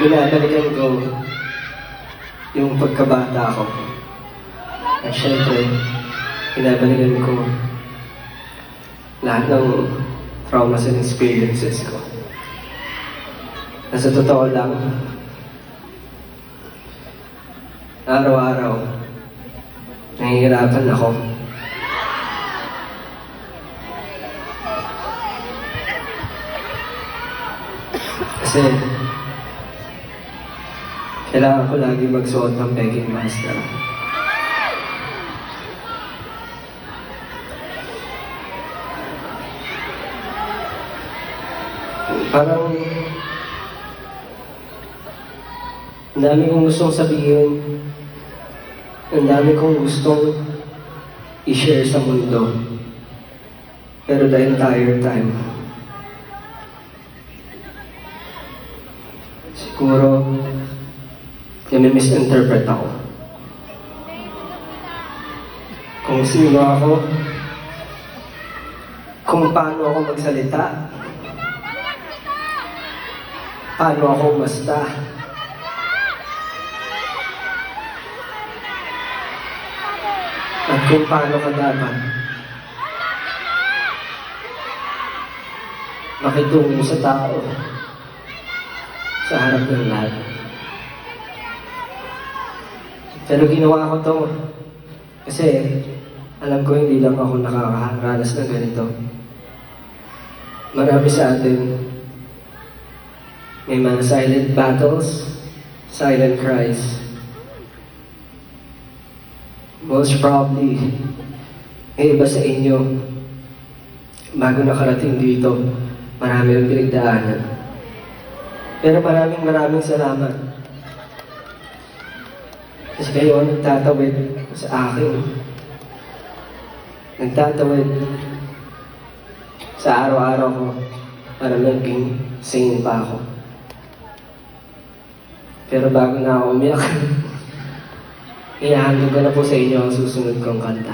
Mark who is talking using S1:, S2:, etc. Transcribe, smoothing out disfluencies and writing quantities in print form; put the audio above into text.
S1: binabalikan ko yung pagkabata ko. At syempre, binabalikan ko lahat ng traumas and experiences ko. Na sa totoo lang, araw-araw, nahihirapan ako. Kasi, kailangan ko lagi magsuot ng begging master. Parang, ang dami kong gustong sabihin, ang dami kong gustong i-share sa mundo. Pero the entire time, siguro, nami-misinterpret ako. Kung sino ako, kung paano ako magsalita, paano ako basta, at kung paano ka dapat makitungo sa tao sa harap ng lahat. Pero ginawa ko to kasi alam ko hindi lang ako nakakaranas ng ganito. Marami sa atin may mga silent battles, silent cries. Most probably, may iba sa inyo, bago nakarating dito, marami rin pinagdaanan. Pero maraming salamat. Kasi kayo ang nagtatawid sa akin. Nagtatawid sa araw-araw ko para maging sane pa ako. Pero bago na ako umiyak, ihahandog ko na po sa inyo ang susunod kong kanta.